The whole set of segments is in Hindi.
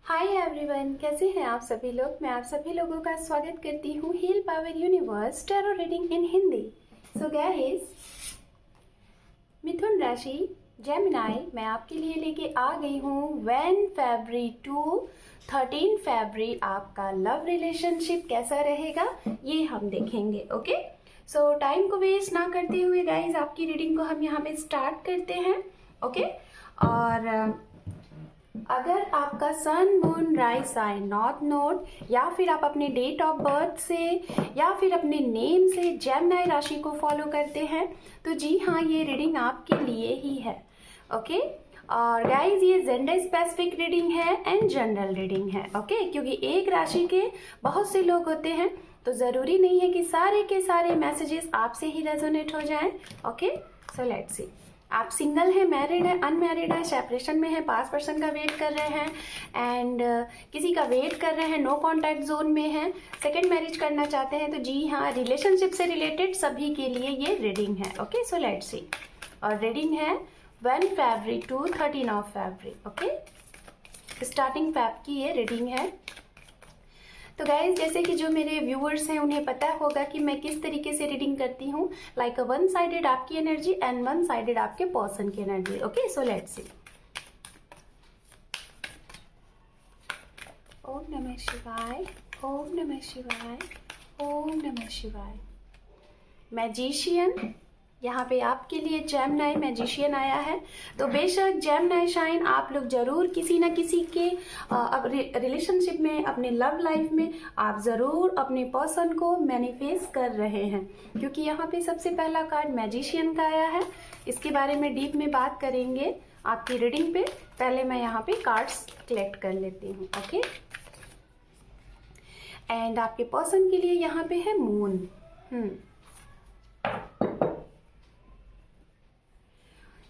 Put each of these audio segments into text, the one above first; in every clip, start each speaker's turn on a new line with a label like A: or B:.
A: हाय एवरीवन, कैसे हैं आप सभी लोग। मैं आप सभी लोगों का स्वागत करती हूँ heal power universe tarot reading in Hindi. So guys, मिथुन राशि जेमिनाई मैं आपके लिए लेके आ गई हूँ 1 फरवरी टू 13 फरवरी आपका लव रिलेशनशिप कैसा रहेगा ये हम देखेंगे। ओके, सो टाइम को वेस्ट ना करते हुए गाइस आपकी रीडिंग को हम यहाँ पे स्टार्ट करते हैं। ओके, और अगर आपका sun moon rise sign north node या फिर आप अपने डेट ऑफ बर्थ से या फिर अपने नेम से जेमिनी राशि को फॉलो करते हैं तो जी हाँ, ये रीडिंग आपके लिए ही है। ओके, और गाइज ये जेंडर स्पेसिफिक रीडिंग है एंड जनरल रीडिंग है। ओके, क्योंकि एक राशि के बहुत से लोग होते हैं तो ज़रूरी नहीं है कि सारे के सारे मैसेजेस आपसे ही रेजोनेट हो जाएं। ओके, सो लेट्स सी, आप सिंगल है, मैरिड है, अनमैरिड है, सेपरेशन में है, पास पर्सन का वेट कर रहे हैं एंड किसी का वेट कर रहे हैं, नो कांटेक्ट जोन में है, सेकंड मैरिज करना चाहते हैं तो जी हाँ, रिलेशनशिप से रिलेटेड सभी के लिए ये रीडिंग है। ओके, सो लेट्स सी, और रीडिंग है 1 फरवरी टू 13 फरवरी। ओके, स्टार्टिंग फैब की ये रीडिंग है। तो गाइज, जैसे कि जो मेरे व्यूअर्स हैं उन्हें पता होगा कि मैं किस तरीके से रीडिंग करती हूँ, लाइक वन साइडेड आपकी एनर्जी एंड वन साइडेड आपके पर्सन की energy. Okay, so let's see. Om नमः शिवाय, ओम नमः शिवाय, ओम नमः शिवाय। मैजिशियन, यहाँ पे आपके लिए जेमिनी मैजिशियन आया है। तो बेशक जेमिनी शाइन आप लोग जरूर किसी ना किसी के रिलेशनशिप में, अपने लव लाइफ में आप जरूर अपने पर्सन को मैनिफेस्ट कर रहे हैं, क्योंकि यहाँ पे सबसे पहला कार्ड मैजिशियन का आया है। इसके बारे में डीप में बात करेंगे आपकी रीडिंग पे। पहले मैं यहाँ पे कार्ड्स कलेक्ट कर लेती हूँ। ओके, एंड आपके पर्सन के लिए यहाँ पे है मून।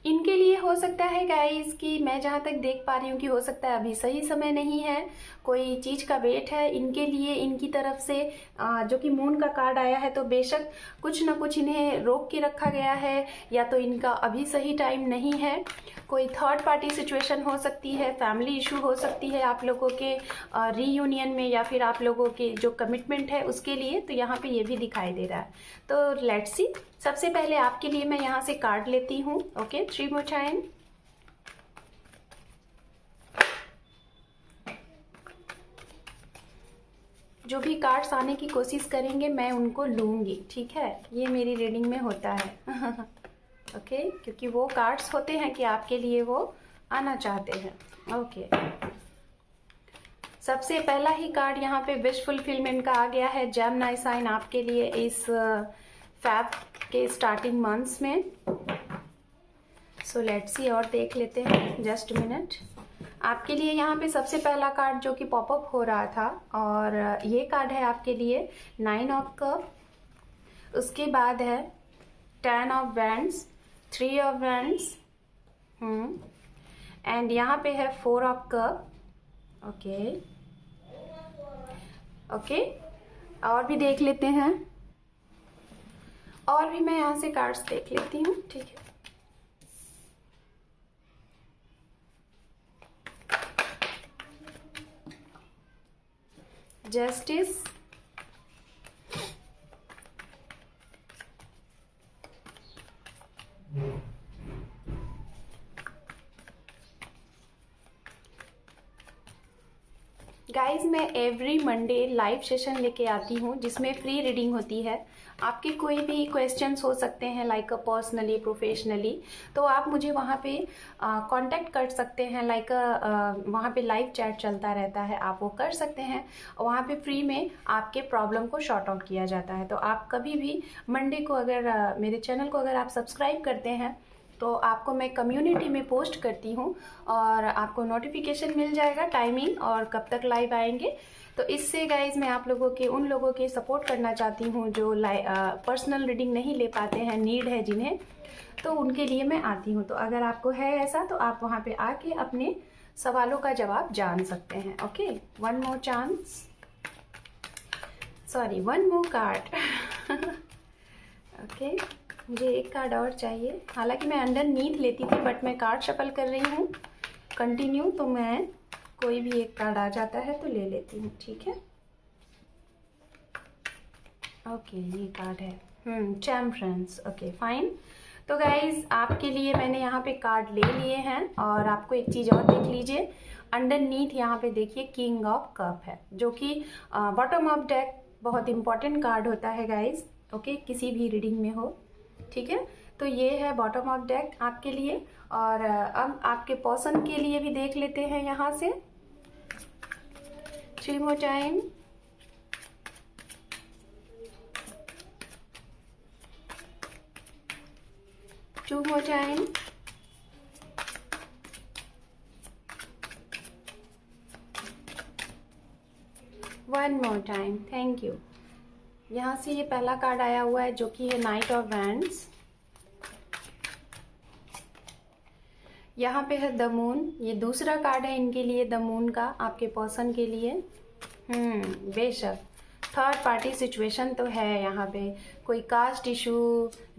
A: इनके लिए हो सकता है गाइस कि मैं जहाँ तक देख पा रही हूँ कि हो सकता है अभी सही समय नहीं है, कोई चीज का वेट है इनके लिए, इनकी तरफ से जो कि मून का कार्ड आया है। तो बेशक कुछ ना कुछ इन्हें रोक के रखा गया है, या तो इनका अभी सही टाइम नहीं है, कोई थर्ड पार्टी सिचुएशन हो सकती है, फैमिली इशू हो सकती है आप लोगों के रीयूनियन में, या फिर आप लोगों के जो कमिटमेंट है उसके लिए। तो यहाँ पे ये भी दिखाई दे रहा है। तो लेट्स सी, सबसे पहले आपके लिए मैं यहाँ से कार्ड लेती हूँ। Okay, 3 more time। जो भी कार्ड्स आने की कोशिश करेंगे मैं उनको लूंगी, ठीक है, ये मेरी रीडिंग में होता है। ओके, क्योंकि वो कार्ड्स होते हैं कि आपके लिए वो आना चाहते हैं। ओके, सबसे पहला ही कार्ड यहाँ पे विश फुलफिलमेंट का आ गया है। जेमिनी साइन आपके लिए इस फैब के स्टार्टिंग मंथ्स में। सो लेट्स सी, और देख लेते हैं, जस्ट मिनट। आपके लिए यहाँ पे सबसे पहला कार्ड जो कि पॉपअप हो रहा था, और ये कार्ड है आपके लिए 9 ऑफ कप, उसके बाद है 10 of wands, 3 of wands, and यहाँ पे है 4 ऑफ कप। ओके ओके, और भी देख लेते हैं, और भी मैं यहाँ से कार्ड्स देख लेती हूँ, ठीक है। जस्टिस, गाइज, मैं एवरी मंडे लाइव सेशन लेके आती हूँ जिसमें फ्री रीडिंग होती है। आपके कोई भी क्वेश्चंस हो सकते हैं, लाइक पर्सनली, प्रोफेशनली, तो आप मुझे वहाँ पे कांटेक्ट कर सकते हैं। लाइक वहाँ पे लाइव चैट चलता रहता है, आप वो कर सकते हैं। वहाँ पे फ्री में आपके प्रॉब्लम को शॉर्ट आउट किया जाता है। तो आप कभी भी मंडे को अगर मेरे चैनल को अगर आप सब्सक्राइब करते हैं तो आपको मैं कम्युनिटी में पोस्ट करती हूँ और आपको नोटिफिकेशन मिल जाएगा, टाइमिंग और कब तक लाइव आएंगे। तो इससे गाइज मैं आप लोगों के, उन लोगों के सपोर्ट करना चाहती हूँ जो पर्सनल रीडिंग नहीं ले पाते हैं, नीड है जिन्हें, तो उनके लिए मैं आती हूँ। तो अगर आपको है ऐसा तो आप वहाँ पे आके अपने सवालों का जवाब जान सकते हैं। Okay, 1 more chance, sorry 1 more card. Okay, मुझे एक कार्ड और चाहिए। हालांकि मैं अंडरनीथ लेती थी बट मैं कार्ड शफल कर रही हूँ कंटिन्यू, तो मैं कोई भी एक कार्ड आ जाता है तो ले लेती हूँ, ठीक है। ओके, ये कार्ड है टेम्परेंस। Okay fine. तो गाइज आपके लिए मैंने यहाँ पे कार्ड ले लिए हैं, और आपको एक चीज़ और देख लीजिए, अंडरनीथ यहाँ पे देखिए किंग ऑफ कप है, जो कि बॉटम ऑफ डेक बहुत इंपॉर्टेंट कार्ड होता है गाइज। ओके, किसी भी रीडिंग में हो, ठीक है। तो ये है बॉटम ऑफ डेक आपके लिए। और अब आपके पर्सन के लिए भी देख लेते हैं यहाँ से। 3 more time. Two more time. One more time. Thank you. यहाँ से ये पहला कार्ड आया हुआ है जो कि है नाइट ऑफ वैंड्स। यहाँ पे है द मून, ये दूसरा कार्ड है इनके लिए, द मून का, आपके पर्सन के लिए। बेशक थर्ड पार्टी सिचुएशन तो है यहाँ पे, कोई caste issue,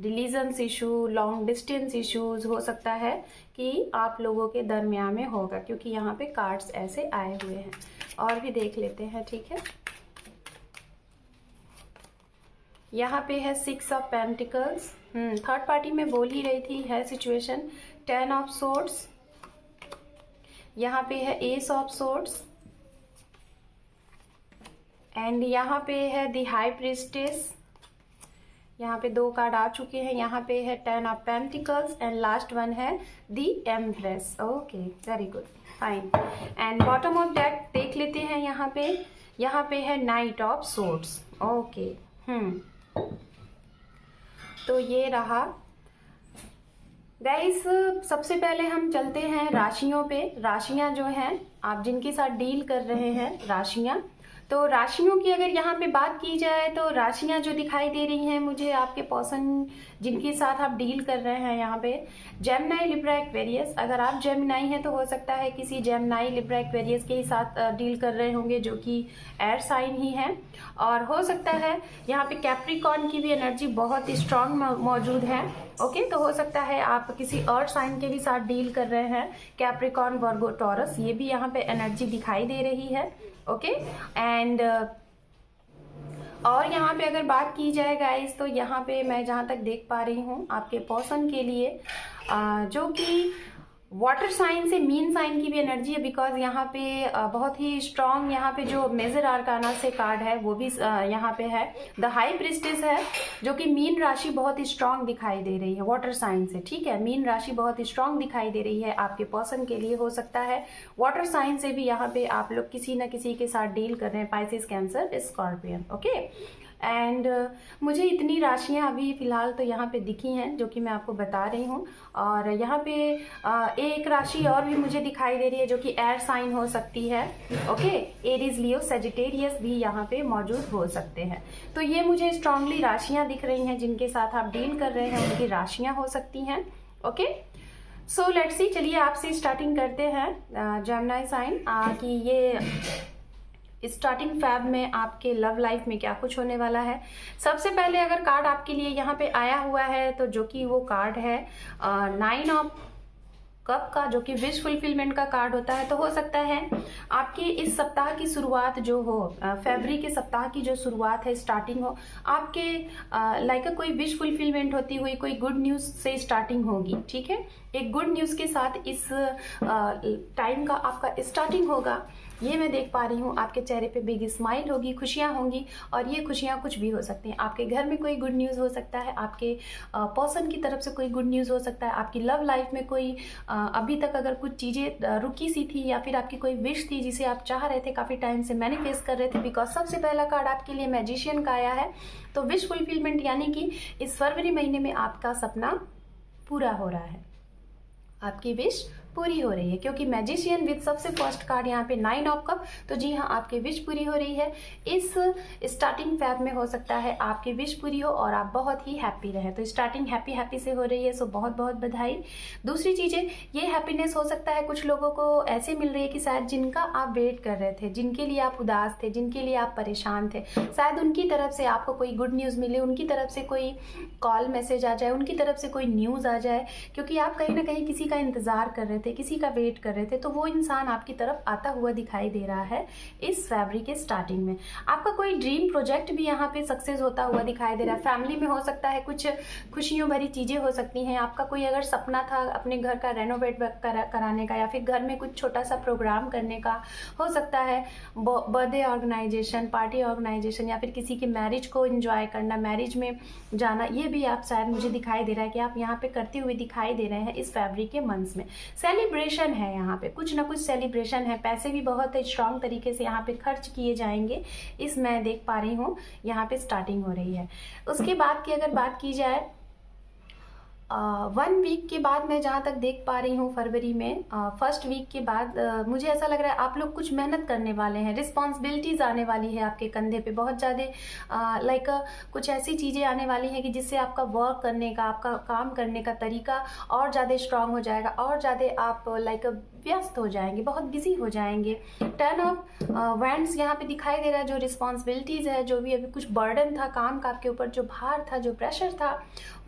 A: religions issue, long distance issues हो सकता है कि आप लोगों के दरमियान में होगा, क्योंकि यहाँ पे कार्ड्स ऐसे आए हुए हैं। और भी देख लेते हैं, ठीक है। यहाँ पे है 6 ऑफ पेंटिकल्स, थर्ड पार्टी में बोल ही रही थी है सिचुएशन। 10 ऑफ सोर्ड्स, यहाँ पे है एस ऑफ सोर्ड्स, एंड यहाँ पे है द हाई प्रीस्टेस। यहाँ पे 2 कार्ड आ चुके हैं। यहाँ पे है 10 of pentacles and last one है the empress. Okay, very good, fine. And bottom of deck देख लेते हैं। यहाँ पे है नाइट ऑफ सोर्ड्स। ओके, तो ये रहा गाइस। सबसे पहले हम चलते हैं राशियों पे। राशियां जो हैं, आप जिनके साथ डील कर रहे हैं, राशियां, तो राशियों की अगर यहाँ पे बात की जाए तो राशियां जो दिखाई दे रही हैं मुझे, आपके पर्सन जिनके साथ आप डील कर रहे हैं, यहाँ पे जेमिनी, लिब्रा, एक्वेरियस। अगर आप जेमिनी हैं तो हो सकता है किसी जेमिनी, लिब्रा, एक्वेरियस के ही साथ डील कर रहे होंगे, जो कि एयर साइन ही है। और हो सकता है यहाँ पे कैप्रिकॉर्न की भी एनर्जी बहुत ही स्ट्रांग मौजूद है। ओके, तो हो सकता है आप किसी अर्थ साइन के भी साथ डील कर रहे हैं, कैप्रिकॉर्न, वर्गो, टॉरस, ये भी यहाँ पे एनर्जी दिखाई दे रही है। ओके, एंड और यहाँ पे अगर बात की जाए गाइस, तो यहाँ पे मैं जहाँ तक देख पा रही हूँ आपके पर्सन के लिए जो कि वाटर साइन से मीन साइन की भी एनर्जी है, बिकॉज यहाँ पे बहुत ही स्ट्रांग, यहाँ पे जो मेजर आर्काना से कार्ड है वो भी यहाँ पे है, द हाई प्रिस्टेस है, जो कि मीन राशि बहुत ही स्ट्रांग दिखाई दे रही है वाटर साइन से। ठीक है, मीन राशि बहुत ही स्ट्रांग दिखाई दे रही है आपके पर्सन के लिए। हो सकता है वाटर साइन से भी यहाँ पे आप लोग किसी न किसी के साथ डील कर रहे हैं, Pisces, cancer, scorpion. Okay, and मुझे इतनी राशियां अभी फिलहाल तो यहाँ पे दिखी हैं जो कि मैं आपको बता रही हूँ। और यहाँ पे एक राशि और भी मुझे दिखाई दे रही है जो कि एयर साइन हो सकती है। ओके, एरीज, लियो, सेजिटेरियस भी यहाँ पे मौजूद हो सकते हैं। तो ये मुझे स्ट्रांगली राशियां दिख रही हैं, जिनके साथ आप डील कर रहे हैं उनकी राशियां हो सकती हैं। ओके, सो लेट्स सी, चलिए आपसे स्टार्टिंग करते हैं जेमिनी साइन कि ये स्टार्टिंग फैब में आपके लव लाइफ में क्या कुछ होने वाला है। सबसे पहले अगर कार्ड आपके लिए यहाँ पे आया हुआ है तो जो कि वो कार्ड है 9 ऑफ कप का, जो कि विश फुलफिलमेंट का कार्ड होता है। तो हो सकता है आपके इस सप्ताह की शुरुआत जो हो, फरवरी के सप्ताह की जो शुरुआत है, स्टार्टिंग हो, आपके लाइक कोई विश फुलफिलमेंट होती हुई कोई गुड न्यूज से स्टार्टिंग होगी। ठीक है, एक गुड न्यूज के साथ इस टाइम का आपका स्टार्टिंग होगा। ये मैं देख पा रही हूँ, आपके चेहरे पे बिग स्माइल होगी, खुशियाँ होंगी, और ये खुशियाँ कुछ भी हो सकती हैं। आपके घर में कोई गुड न्यूज़ हो सकता है, आपके पर्सन की तरफ से कोई गुड न्यूज़ हो सकता है, आपकी लव लाइफ में कोई अभी तक अगर कुछ चीज़ें रुकी सी थी, या फिर आपकी कोई विश थी जिसे आप चाह रहे थे, काफ़ी टाइम से मैनिफेस्ट कर रहे थे। बिकॉज सबसे पहला कार्ड आपके लिए मैजिशियन का आया है। तो विश फुलफिलमेंट यानी कि इस फरवरी महीने में आपका सपना पूरा हो रहा है, आपकी विश पूरी हो रही है, क्योंकि मैजिशियन विद सबसे फर्स्ट कार्ड यहाँ पे 9 ऑफ कप। तो जी हाँ, आपकी विश पूरी हो रही है। इस स्टार्टिंग फैब में हो सकता है आपकी विश पूरी हो और आप बहुत ही हैप्पी रहे। तो स्टार्टिंग हैप्पी से हो रही है, सो बहुत बहुत बधाई। दूसरी चीज़ें, ये हैप्पीनेस हो सकता है कुछ लोगों को ऐसे मिल रही है कि शायद जिनका आप वेट कर रहे थे, जिनके लिए आप उदास थे, जिनके लिए आप परेशान थे, शायद उनकी तरफ से आपको कोई गुड न्यूज़ मिले, उनकी तरफ से कोई कॉल मैसेज आ जाए, उनकी तरफ से कोई न्यूज़ आ जाए, क्योंकि आप कहीं ना कहीं किसी का इंतजार कर रहे थे, थे, किसी का वेट कर रहे थे, तो वो इंसान आपकी तरफ आता हुआ दिखाई दे रहा है इस फैब्रिक के स्टार्टिंग में। आपका कोई ड्रीम प्रोजेक्ट भी यहाँ पे सक्सेस होता हुआ दिखाई दे रहा है। फैमिली में हो सकता है कुछ खुशियों भरी चीज़ें हो सकती हैं। आपका कोई अगर सपना था अपने घर का रेनोवेट कराने का, या फिर घर में कुछ छोटा सा प्रोग्राम करने का, हो सकता है बर्थडे ऑर्गेनाइजेशन, पार्टी ऑर्गेनाइजेशन, या फिर किसी की मैरिज को एंजॉय करना, मैरिज में जाना, ये भी आप शायद मुझे दिखाई दे रहा है कि आप यहाँ पे करते हुए दिखाई दे रहे हैं इस फैब्रिक के मंथ्स में। सेलिब्रेशन है, यहाँ पे कुछ ना कुछ सेलिब्रेशन है। पैसे भी बहुत स्ट्रांग तरीके से यहाँ पे खर्च किए जाएंगे, इस मैं देख पा रही हूँ यहाँ पे स्टार्टिंग हो रही है। उसके बाद की अगर बात की जाए 1 वीक के बाद, मैं जहाँ तक देख पा रही हूँ फरवरी में फर्स्ट वीक के बाद मुझे ऐसा लग रहा है आप लोग कुछ मेहनत करने वाले हैं। रिस्पॉन्सिबिलिटीज़ आने वाली है आपके कंधे पे बहुत ज़्यादा, लाइक कुछ ऐसी चीज़ें आने वाली हैं कि जिससे आपका वर्क करने का, आपका काम करने का तरीका और ज़्यादा स्ट्रांग हो जाएगा, और ज़्यादा आप लाइक व्यस्त हो जाएंगे, बहुत बिजी हो जाएंगे। टर्न ऑफ वैंड्स यहाँ पे दिखाई दे रहा है। जो रिस्पॉन्सिबिलिटीज़ है, जो भी अभी कुछ बर्डन था काम का आपके ऊपर, जो भार था, जो प्रेशर था,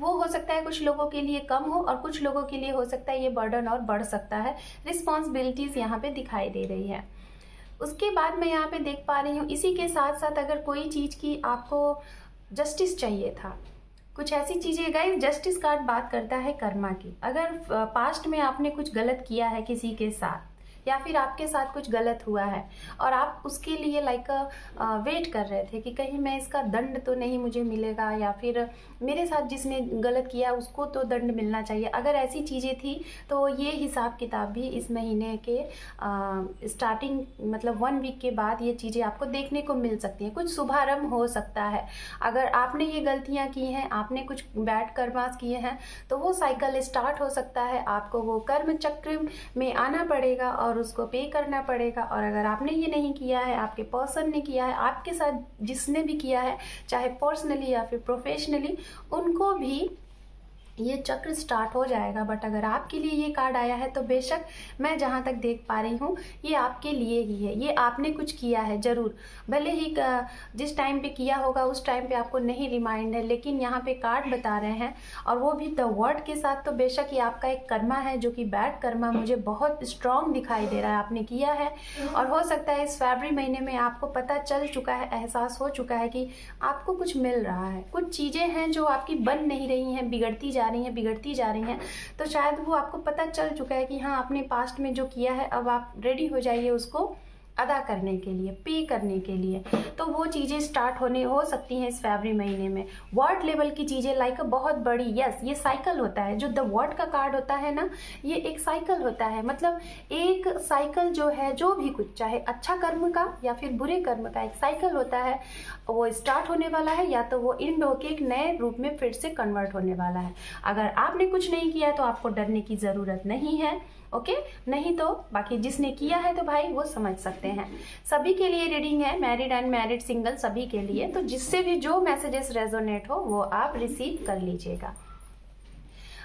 A: वो हो सकता है कुछ लोगों के लिए कम हो और कुछ लोगों के लिए हो सकता है ये बर्डन और बढ़ सकता है। रिस्पॉन्सिबिलिटीज़ यहाँ पे दिखाई दे रही है। उसके बाद मैं यहाँ पे देख पा रही हूँ इसी के साथ साथ अगर कोई चीज़ की आपको जस्टिस चाहिए था, कुछ ऐसी चीज़ें, गाइस जस्टिस कार्ड बात करता है कर्मा की। अगर पास्ट में आपने कुछ गलत किया है किसी के साथ, या फिर आपके साथ कुछ गलत हुआ है और आप उसके लिए लाइक वेट कर रहे थे कि कहीं मैं इसका दंड तो नहीं मुझे मिलेगा, या फिर मेरे साथ जिसने गलत किया उसको तो दंड मिलना चाहिए। अगर ऐसी चीज़ें थी तो ये हिसाब किताब भी इस महीने के स्टार्टिंग मतलब 1 वीक के बाद ये चीज़ें आपको देखने को मिल सकती हैं। कुछ शुभारंभ हो सकता है। अगर आपने ये गलतियाँ की हैं, आपने कुछ बैड कर्मास किए हैं, तो वो साइकिल स्टार्ट हो सकता है। आपको वो कर्म चक्र में आना पड़ेगा और उसको पे करना पड़ेगा। और अगर आपने ये नहीं किया है, आपके पर्सन ने किया है, आपके साथ जिसने भी किया है, चाहे पर्सनली या फिर प्रोफेशनली, उनको भी ये चक्र स्टार्ट हो जाएगा। बट अगर आपके लिए ये कार्ड आया है तो बेशक मैं जहाँ तक देख पा रही हूँ ये आपके लिए ही है। ये आपने कुछ किया है ज़रूर, भले ही जिस टाइम पे किया होगा उस टाइम पे आपको नहीं रिमाइंड है, लेकिन यहाँ पे कार्ड बता रहे हैं और वो भी द वर्ड के साथ। तो बेशक ये आपका एक कर्मा है जो कि बैड कर्मा मुझे बहुत स्ट्रॉन्ग दिखाई दे रहा है, आपने किया है। और हो सकता है इस फरवरी महीने में आपको पता चल चुका है, एहसास हो चुका है कि आपको कुछ मिल रहा है। कुछ चीज़ें हैं जो आपकी बन नहीं रही हैं, बिगड़ती जा रही हैं, तो शायद वो आपको पता चल चुका है कि हाँ आपने पास्ट में जो किया है अब आप रेडी हो जाइए उसको अदा करने के लिए, पे करने के लिए। तो वो चीज़ें स्टार्ट होने हो सकती हैं इस फरवरी महीने में। वर्ड लेवल की चीज़ें लाइक बहुत बड़ी, यस ये साइकिल होता है। जो द वर्ड का कार्ड होता है ना, ये एक साइकिल होता है। मतलब एक साइकिल जो है, जो भी कुछ चाहे अच्छा कर्म का या फिर बुरे कर्म का एक साइकिल होता है, वो स्टार्ट होने वाला है या तो वो एंड होके एक नए रूप में फिर से कन्वर्ट होने वाला है। अगर आपने कुछ नहीं किया तो आपको डरने की ज़रूरत नहीं है, ओके नहीं तो बाकी जिसने किया है तो भाई वो समझ सकते हैं। सभी के लिए रीडिंग है, मैरिड एंड मैरिड सिंगल सभी के लिए। तो जिससे भी जो मैसेजेस रेजोनेट हो वो आप रिसीव कर लीजिएगा।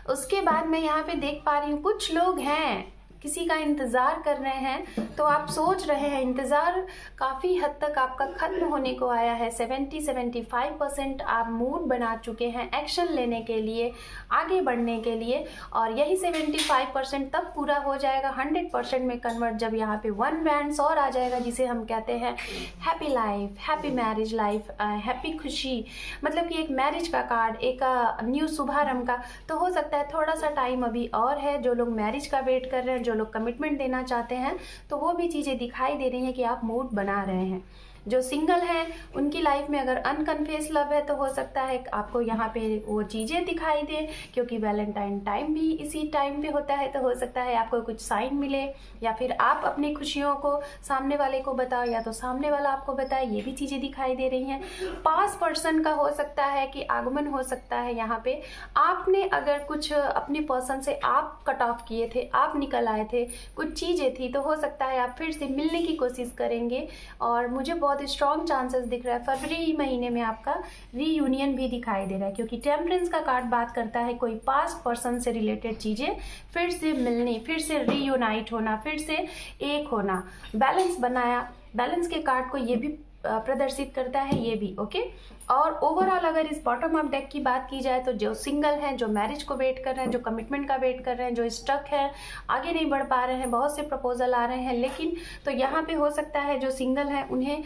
A: उसके बाद मैं यहाँ पे देख पा रही हूँ कुछ लोग हैं किसी का इंतज़ार कर रहे हैं, तो आप सोच रहे हैं इंतज़ार काफ़ी हद तक आपका ख़त्म होने को आया है। 70-75% आप मूड बना चुके हैं एक्शन लेने के लिए, आगे बढ़ने के लिए। और यही 75% तब पूरा हो जाएगा 100% में कन्वर्ट जब यहाँ पे 1 बैंड्स और आ जाएगा, जिसे हम कहते हैं happy life, happy marriage life, happy खुशी। मतलब कि एक मैरिज का कार्ड, एक न्यू शुभारंभ का। तो हो सकता है थोड़ा सा टाइम अभी और है। जो लोग मैरिज का वेट कर रहे हैं, जो लोग कमिटमेंट देना चाहते हैं, तो वो भी चीज़ें दिखाई दे रही हैं कि आप मूड बना रहे हैं। जो सिंगल हैं उनकी लाइफ में अगर अनकन्फेस लव है तो हो सकता है आपको यहाँ पे वो चीज़ें दिखाई दे, क्योंकि वैलेंटाइन टाइम भी इसी टाइम पे होता है। तो हो सकता है आपको कुछ साइन मिले, या फिर आप अपनी खुशियों को सामने वाले को बताओ, या तो सामने वाला आपको बताए। ये भी चीज़ें दिखाई दे रही हैं। पास पर्सन का हो सकता है कि आगमन हो सकता है। यहाँ पे आपने अगर कुछ अपने पर्सन से आप कट ऑफ किए थे, आप निकल आए थे, कुछ चीज़ें थी, तो हो सकता है आप फिर से मिलने की कोशिश करेंगे। और मुझे बहुत स्ट्रॉन्ग चांसेस दिख रहा है फरवरी महीने में आपका रीयूनियन भी दिखाई दे रहा है, क्योंकि टेम्परेंस का कार्ड बात करता है कोई पास्ट पर्सन से रिलेटेड चीज़ें फिर से मिलनी, फिर से रीयूनाइट होना, फिर से एक होना, बैलेंस बनाया। बैलेंस के कार्ड को ये भी प्रदर्शित करता है, ये भी। ओके, और ओवरऑल अगर इस बॉटम ऑफ डेक की बात की जाए तो जो सिंगल हैं, जो मैरिज को वेट कर रहे हैं, जो कमिटमेंट का वेट कर रहे हैं, जो स्टक है, आगे नहीं बढ़ पा रहे हैं, बहुत से प्रपोजल आ रहे हैं, लेकिन तो यहाँ पे हो सकता है जो सिंगल हैं उन्हें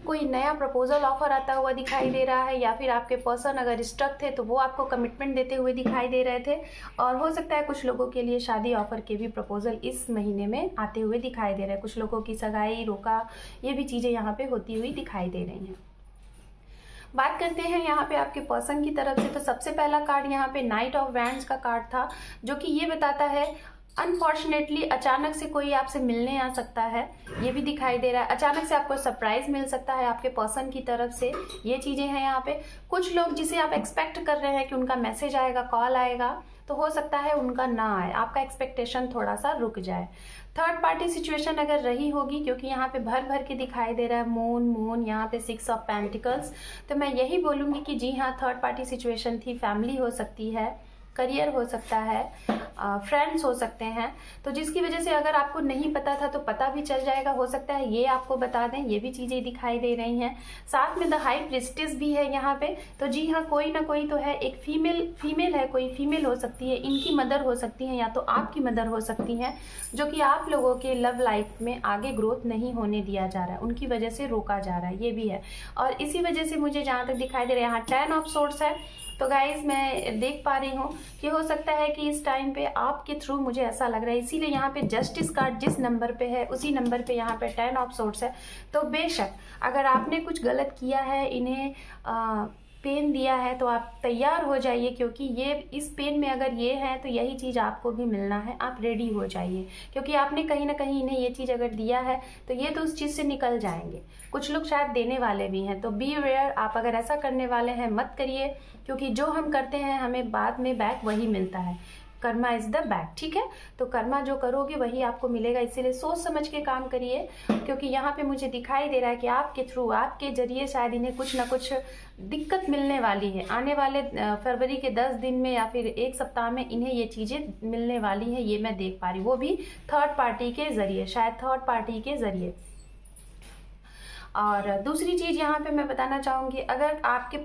A: कोई नया प्रपोजल ऑफर आता हुआ दिखाई दे रहा है, या फिर आपके पर्सन अगर स्टक थे तो वो आपको कमिटमेंट देते हुए दिखाई दे रहे थे। और हो सकता है कुछ लोगों के लिए शादी ऑफर के भी प्रपोजल इस महीने में आते हुए दिखाई दे रहे हैं। कुछ लोगों की सगाई, रोका, ये भी चीज़ें यहाँ पे होती हुई दिखाई दे रही हैं। बात करते हैं यहाँ पे आपके पर्सन की तरफ से, तो सबसे पहला कार्ड यहाँ पे नाइट ऑफ वैंड्स का कार्ड था, जो कि ये बताता है अनफॉर्चुनेटली अचानक से कोई आपसे मिलने आ सकता है, ये भी दिखाई दे रहा है। अचानक से आपको सरप्राइज मिल सकता है आपके पर्सन की तरफ से, ये चीज़ें हैं यहाँ पे। कुछ लोग जिसे आप एक्सपेक्ट कर रहे हैं कि उनका मैसेज आएगा, कॉल आएगा, तो हो सकता है उनका ना आए, आपका एक्सपेक्टेशन थोड़ा सा रुक जाए। थर्ड पार्टी सिचुएशन अगर रही होगी, क्योंकि यहाँ पे भर भर के दिखाई दे रहा है मून, यहाँ पे 6 ऑफ पेंटिकल्स, तो मैं यही बोलूँगी कि जी हाँ, थर्ड पार्टी सिचुएशन थी। फैमिली हो सकती है, करियर हो सकता है, फ्रेंड्स हो सकते हैं, तो जिसकी वजह से अगर आपको नहीं पता था तो पता भी चल जाएगा, हो सकता है ये आपको बता दें, ये भी चीज़ें दिखाई दे रही हैं। साथ में द हाई प्रिस्टेस भी है यहाँ पे, तो जी हाँ, कोई ना कोई तो है, एक फीमेल है, कोई फीमेल हो सकती है, इनकी मदर हो सकती है या तो आपकी मदर हो सकती हैं, जो कि आप लोगों के लव लाइफ में आगे ग्रोथ नहीं होने दिया जा रहा है, उनकी वजह से रोका जा रहा है, ये भी है। और इसी वजह से मुझे जहाँ तक दिखाई दे रहा है, यहाँ 10 ऑफ सोर्ड्स है, तो गाइज मैं देख पा रही हूँ कि हो सकता है कि इस टाइम पे आपके थ्रू, मुझे ऐसा लग रहा है, इसीलिए यहाँ पे जस्टिस कार्ड जिस नंबर पे है उसी नंबर पे यहाँ पे 10 ऑफ सोर्ड्स है। तो बेशक अगर आपने कुछ गलत किया है, इन्हें पेन दिया है, तो आप तैयार हो जाइए, क्योंकि ये इस पेन में अगर ये है तो यही चीज़ आपको भी मिलना है। आप रेडी हो जाइए, क्योंकि आपने कहीं ना कहीं इन्हें ये चीज़ अगर दिया है तो ये तो उस चीज़ से निकल जाएंगे। कुछ लोग शायद देने वाले भी हैं, तो बी अवेयर, आप अगर ऐसा करने वाले हैं मत करिए, क्योंकि जो हम करते हैं हमें बाद में बैक वही मिलता है। कर्मा इज द बैक, ठीक है, तो कर्मा जो करोगे वही आपको मिलेगा, इसीलिए सोच समझ के काम करिए, क्योंकि यहाँ पे मुझे दिखाई दे रहा है कि आपके थ्रू, आपके जरिए शायद इन्हें कुछ ना कुछ दिक्कत मिलने वाली है। आने वाले फरवरी के 10 दिन में या फिर 1 सप्ताह में इन्हें ये चीज़ें मिलने वाली हैं, ये मैं देख पा रही हूँ, वो भी थर्ड पार्टी के जरिए, शायद थर्ड पार्टी के जरिए। और दूसरी चीज़ यहाँ पे मैं बताना चाहूँगी, अगर आपके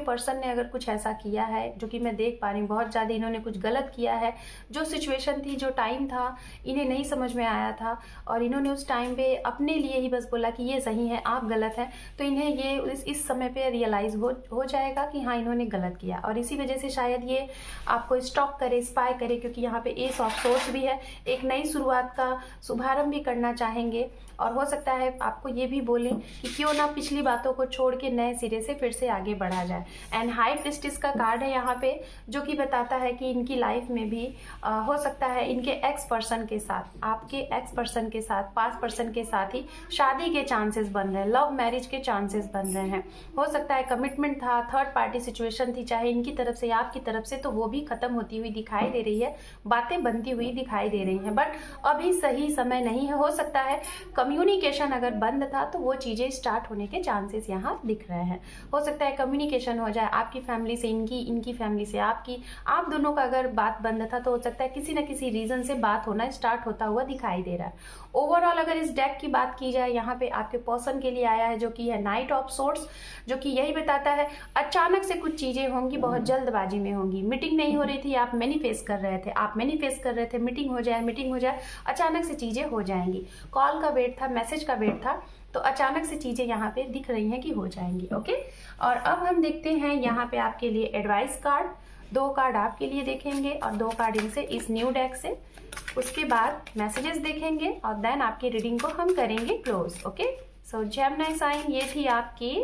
A: पर्सन ने अगर कुछ ऐसा किया है, जो कि मैं देख पा रही हूँ बहुत ज़्यादा इन्होंने कुछ गलत किया है, जो सिचुएशन थी, जो टाइम था, इन्हें नहीं समझ में आया था, और इन्होंने उस टाइम पे अपने लिए ही बस बोला कि ये सही है, आप गलत हैं, तो इन्हें ये इस समय पे रियलाइज़ हो जाएगा कि हाँ, इन्होंने गलत किया, और इसी वजह से शायद ये आपको स्टॉक करे, स्पाई करे, क्योंकि यहाँ पे एस ऑफ सोर्स भी है, एक नई शुरुआत का शुभारंभ भी करना चाहेंगे, और हो सकता है आपको ये भी बोलें कि क्यों ना पिछली बातों को छोड़ के नए सिरे से फिर से आगे बढ़ा जाए। एंड हाई प्रिस्टेस का कार्ड है यहाँ पे, जो कि बताता है कि इनकी लाइफ में भी हो सकता है इनके एक्स पर्सन के साथ, आपके एक्स पर्सन के साथ, पास्ट पर्सन के साथ ही शादी के चांसेस बन रहे हैं, लव मैरिज के चांसेस बन रहे हैं। हो सकता है कमिटमेंट था, थर्ड पार्टी सिचुएशन थी, चाहे इनकी तरफ से या आपकी तरफ से, तो वो भी खत्म होती हुई दिखाई दे रही है, बातें बनती हुई दिखाई दे रही हैं, बट अभी सही समय नहीं है। हो सकता है कम्युनिकेशन अगर बंद था तो वो चीज़ें स्टार्ट होने के चांसेस यहाँ दिख रहे हैं। हो सकता है कम्युनिकेशन हो जाए, आपकी फैमिली से इनकी, इनकी फैमिली से आपकी, आप दोनों का अगर बात बंद था तो हो सकता है किसी न किसी रीज़न से बात होना स्टार्ट होता हुआ दिखाई दे रहा है। ओवरऑल अगर इस डेक की बात की जाए, यहाँ पे आपके पर्सन के लिए आया है जो कि है नाइट ऑफ सोर्ड्स, जो कि यही बताता है अचानक से कुछ चीज़ें होंगी, बहुत जल्दबाजी में होंगी। मीटिंग नहीं हो रही थी, आप मैनिफेस्ट कर रहे थे, मीटिंग हो जाए, अचानक से चीज़ें हो जाएंगी। कॉल का वेट था, मैसेज का वेट था, तो अचानक से चीज़ें यहाँ पे दिख रही हैं कि हो जाएंगी। ओके, और अब हम देखते हैं यहाँ पे आपके लिए एडवाइस कार्ड। 2 कार्ड आपके लिए देखेंगे और 2 कार्ड इनसे, इस न्यू डेक से। उसके बाद मैसेजेस देखेंगे और देन आपकी रीडिंग को हम करेंगे close. Okay, so Gemini sign, ये थी आपकी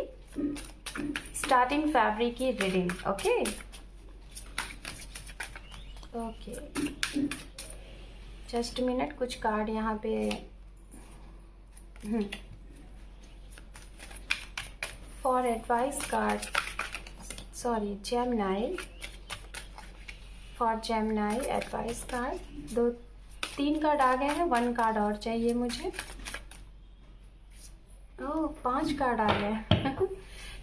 A: स्टार्टिंग फरवरी की रीडिंग। ओके, जस्ट मिनट, कुछ कार्ड यहाँ पे for advice card, sorry Gemini, for Gemini advice card 3 card आ गए हैं, 1 कार्ड और चाहिए मुझे। ओह, 5 कार्ड आ गए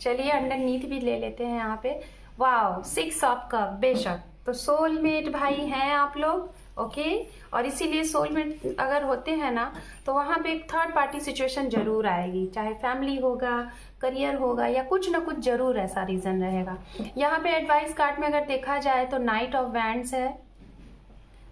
A: चलिए अंडरनीथ भी ले लेते हैं यहाँ पे। वाओ, 6 ऑफ कप, बेशक तो सोलमेट भाई हैं आप लोग, ओके। और इसीलिए सोलमेट अगर होते हैं ना तो वहाँ पे एक थर्ड पार्टी सिचुएशन जरूर आएगी, चाहे फैमिली होगा, करियर होगा, या कुछ ना कुछ जरूर ऐसा रीजन रहेगा। यहाँ पे एडवाइस कार्ड में अगर देखा जाए तो नाइट ऑफ वैंड्स है,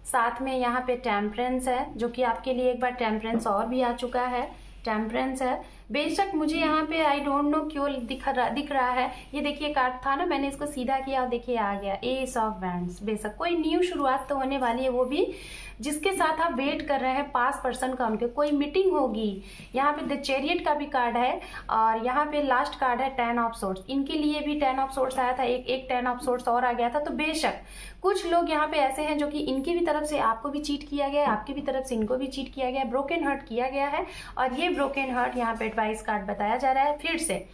A: साथ में यहाँ पे टेम्परेंस है, जो कि आपके लिए एक बार टेम्परेंस और भी आ चुका है, टेम्परेंस है। बेशक मुझे यहाँ पे आई डोंट नो क्यों दिख रहा है, ये देखिए कार्ड था ना, मैंने इसको सीधा किया और देखिए आ गया एस ऑफ वैंड्स। बेशक कोई न्यू शुरुआत तो होने वाली है, वो भी जिसके साथ आप वेट कर रहे हैं, पास पर्सन का, उनके कोई मीटिंग होगी। यहाँ पे द चैरियट का भी कार्ड है और यहाँ पे लास्ट कार्ड है 10 ऑफ सोर्ड्स। इनके लिए भी 10 ऑफ सोर्ड्स आया था, एक 10 ऑफ सोर्ड्स और आ गया था। तो बेशक कुछ लोग यहाँ पे ऐसे हैं जो कि इनकी भी तरफ से आपको भी चीट किया गया है, आपकी भी तरफ से इनको भी चीट किया गया है, ब्रोकन हार्ट किया गया है। और ये ब्रोकन हार्ट यहाँ पे एडवाइस कार्ड बताया जा रहा है फिर से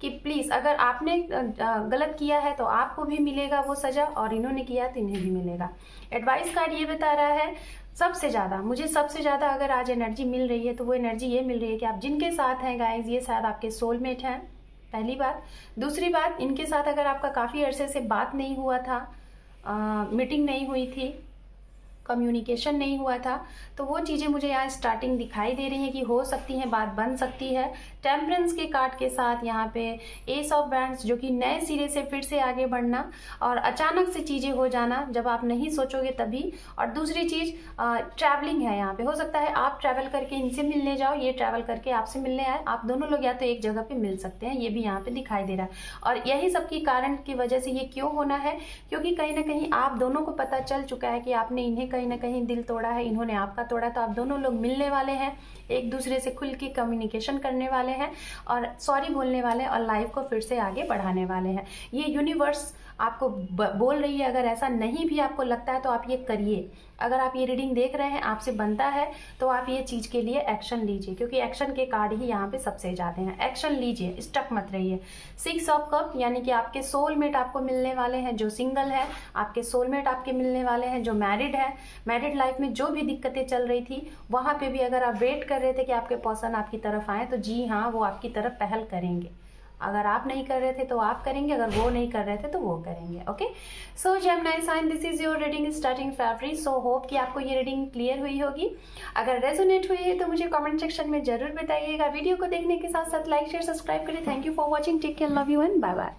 A: कि प्लीज अगर आपने गलत किया है तो आपको भी मिलेगा वो सजा, और इन्होंने किया तो इन्हें भी मिलेगा। एडवाइस कार्ड ये बता रहा है सबसे ज्यादा, मुझे सबसे ज्यादा अगर आज एनर्जी मिल रही है तो वो एनर्जी ये मिल रही है कि आप जिनके साथ हैं गाइज, ये शायद आपके सोलमेट हैं, पहली बात। दूसरी बात, इनके साथ अगर आपका काफी अरसे से बात नहीं हुआ था, मीटिंग नहीं हुई थी, कम्युनिकेशन नहीं हुआ था, तो वो चीज़ें मुझे यहाँ स्टार्टिंग दिखाई दे रही हैं कि हो सकती हैं, बात बन सकती है। टेम्परेंस के कार्ड के साथ यहाँ पे एस ऑफ वैंड्स, जो कि नए सिरे से फिर से आगे बढ़ना और अचानक से चीज़ें हो जाना जब आप नहीं सोचोगे तभी। और दूसरी चीज़ ट्रैवलिंग है, यहाँ पे हो सकता है आप ट्रैवल करके इनसे मिलने जाओ, ये ट्रैवल करके आपसे मिलने आए, आप दोनों लोग या तो एक जगह पे मिल सकते हैं, ये भी यहाँ पे दिखाई दे रहा है। और यही सब की कारण की वजह से ये क्यों होना है, क्योंकि कहीं ना कहीं आप दोनों को पता चल चुका है कि आपने इन्हें कहीं ना कहीं दिल तोड़ा है, इन्होंने आपका तोड़ा, तो आप दोनों लोग मिलने वाले हैं, एक दूसरे से खुल के कम्युनिकेशन करने वाले हैं और सॉरी बोलने वाले हैं और लाइफ को फिर से आगे बढ़ाने वाले हैं। ये यूनिवर्स आपको बोल रही है। अगर ऐसा नहीं भी आपको लगता है तो आप ये करिए। अगर आप ये रीडिंग देख रहे हैं, आपसे बनता है, तो आप ये चीज के लिए एक्शन लीजिए, क्योंकि एक्शन के कार्ड ही यहाँ पे सबसे ज्यादा हैं। एक्शन लीजिए, स्टक मत रहिए। 6 ऑफ कप यानी कि आपके सोलमेट आपको मिलने वाले हैं, जो सिंगल है, आपके सोलमेट आपके मिलने वाले हैं जो मैरिड है। मैरिड लाइफ में जो भी दिक्कतें चल रही थी वहां पे भी अगर आप वेट कर रहे थे कि आपके पर्सन आपकी तरफ आए, तो जी हाँ, वो आपकी तरफ पहल करेंगे। अगर आप नहीं कर रहे थे तो आप करेंगे, अगर वो नहीं कर रहे थे तो वो करेंगे। Okay, so Gemini sign, this is your reading starting फरवरी। सो होप कि आपको ये रीडिंग क्लियर हुई होगी। अगर रेजोनेट हुई है तो मुझे कमेंट सेक्शन में जरूर बताइएगा। वीडियो को देखने के साथ साथ लाइक शेयर सब्सक्राइब करें। Thank you for watching, take care, love you and bye bye.